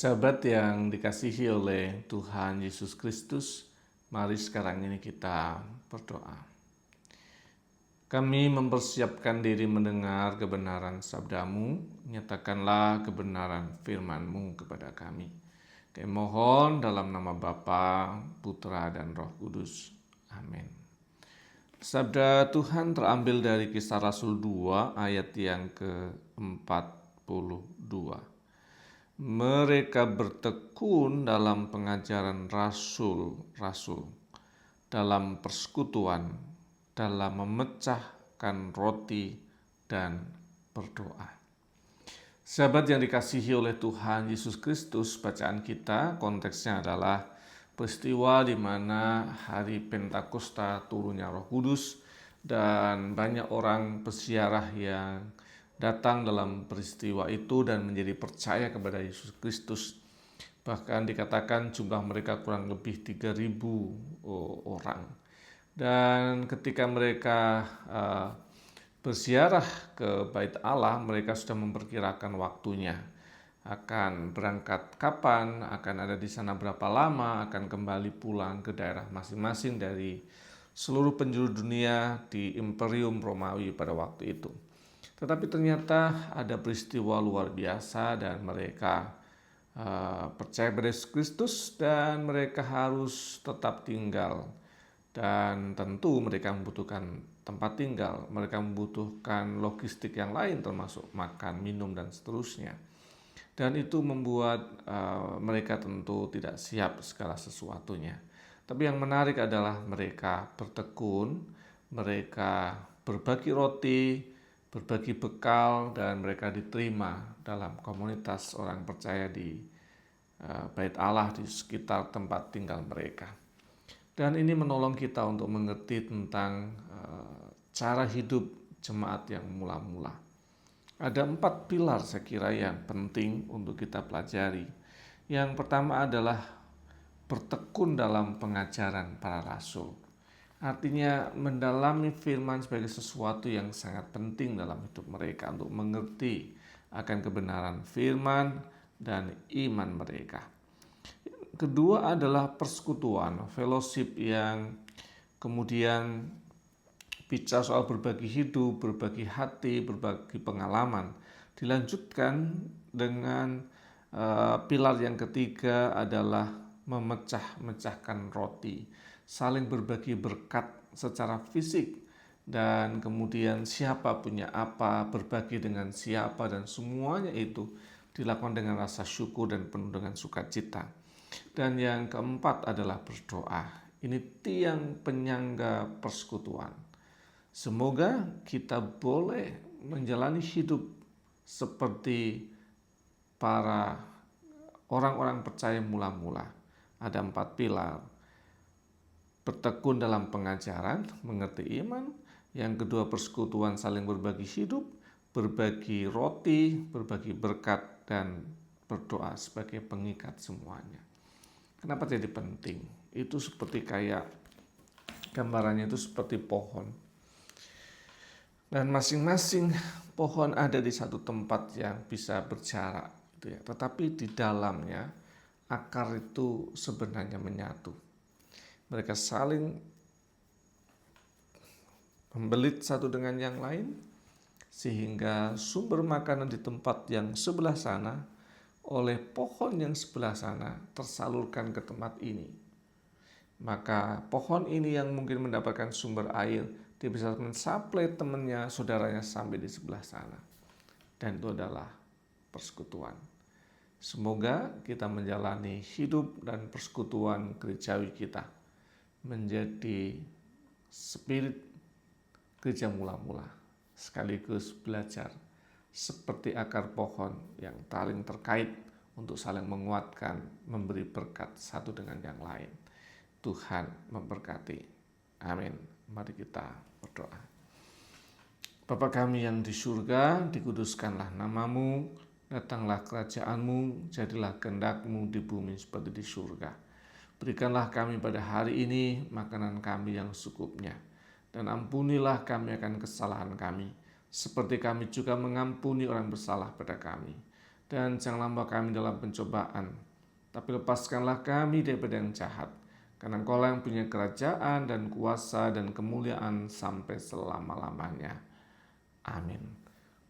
Sahabat yang dikasihi oleh Tuhan Yesus Kristus, mari sekarang ini kita berdoa. Kami mempersiapkan diri mendengar kebenaran sabdamu, nyatakanlah kebenaran firman-mu kepada kami. Kami mohon dalam nama Bapa, Putra, dan Roh Kudus. Amin. Sabda Tuhan terambil dari Kisah Rasul 2 ayat yang ke-42. Mereka bertekun dalam pengajaran rasul-rasul, dalam persekutuan, dalam memecahkan roti dan berdoa. Sahabat yang dikasihi oleh Tuhan Yesus Kristus, bacaan kita konteksnya adalah peristiwa di mana hari Pentakosta turunnya Roh Kudus dan banyak orang peziarah yang datang dalam peristiwa itu dan menjadi percaya kepada Yesus Kristus. Bahkan dikatakan jumlah mereka kurang lebih 3.000 orang. Dan ketika mereka berziarah ke Bait Allah, mereka sudah memperkirakan waktunya. Akan berangkat kapan, akan ada di sana berapa lama, akan kembali pulang ke daerah masing-masing dari seluruh penjuru dunia di Imperium Romawi pada waktu itu. Tetapi ternyata ada peristiwa luar biasa dan mereka percaya pada Yesus Kristus dan mereka harus tetap tinggal. Dan tentu mereka membutuhkan tempat tinggal, mereka membutuhkan logistik yang lain termasuk makan, minum, dan seterusnya. Dan itu membuat mereka tentu tidak siap segala sesuatunya. Tapi yang menarik adalah mereka bertekun, mereka berbagi roti, berbagi bekal, dan mereka diterima dalam komunitas orang percaya di Bait Allah di sekitar tempat tinggal mereka. Dan ini menolong kita untuk mengerti tentang cara hidup jemaat yang mula-mula. Ada 4 pilar saya kira yang penting untuk kita pelajari. Yang pertama adalah bertekun dalam pengajaran para rasul. Artinya mendalami firman sebagai sesuatu yang sangat penting dalam hidup mereka untuk mengerti akan kebenaran firman dan iman mereka. Kedua adalah persekutuan, fellowship yang kemudian bicara soal berbagi hidup, berbagi hati, berbagi pengalaman. Dilanjutkan dengan pilar yang ketiga adalah memecah-mecahkan roti, saling berbagi berkat secara fisik, dan kemudian siapa punya apa, berbagi dengan siapa, dan semuanya itu dilakukan dengan rasa syukur dan penuh dengan sukacita. Dan yang keempat adalah berdoa. Ini tiang penyangga persekutuan. Semoga kita boleh menjalani hidup seperti para orang-orang percaya mula-mula. Ada 4 pilar. Bertekun dalam pengajaran, mengerti iman. Yang kedua, persekutuan, saling berbagi hidup, berbagi roti, berbagi berkat, dan berdoa sebagai pengikat semuanya. Kenapa jadi penting? Itu seperti kayak gambarannya itu seperti pohon. Dan masing-masing pohon ada di satu tempat yang bisa berjarak, gitu ya. Tetapi di dalamnya akar itu sebenarnya menyatu. Mereka saling membelit satu dengan yang lain sehingga sumber makanan di tempat yang sebelah sana oleh pohon yang sebelah sana tersalurkan ke tempat ini. Maka pohon ini yang mungkin mendapatkan sumber air, dia bisa mensuplai temannya, saudaranya sampai di sebelah sana. Dan itu adalah persekutuan. Semoga kita menjalani hidup dan persekutuan gerejawi kita menjadi spirit gereja mula-mula, sekaligus belajar seperti akar pohon yang saling terkait untuk saling menguatkan, memberi berkat satu dengan yang lain. Tuhan memberkati. Amin. Mari kita berdoa. Bapa kami yang di surga, dikuduskanlah namamu, datanglah kerajaanmu, jadilah kehendak-mu di bumi seperti di surga. Berikanlah kami pada hari ini makanan kami yang secukupnya, dan ampunilah kami akan kesalahan kami, seperti kami juga mengampuni orang bersalah pada kami. dan janganlah membawa kami dalam pencobaan, tapi lepaskanlah kami daripada yang jahat. Karena Engkau yang punya kerajaan dan kuasa dan kemuliaan sampai selama-lamanya. Amin.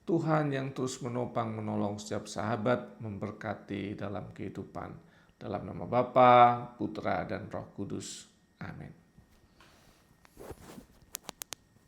Tuhan yang terus menopang menolong setiap sahabat memberkati dalam kehidupan. Dalam nama Bapa, Putra, dan Roh Kudus. Amin.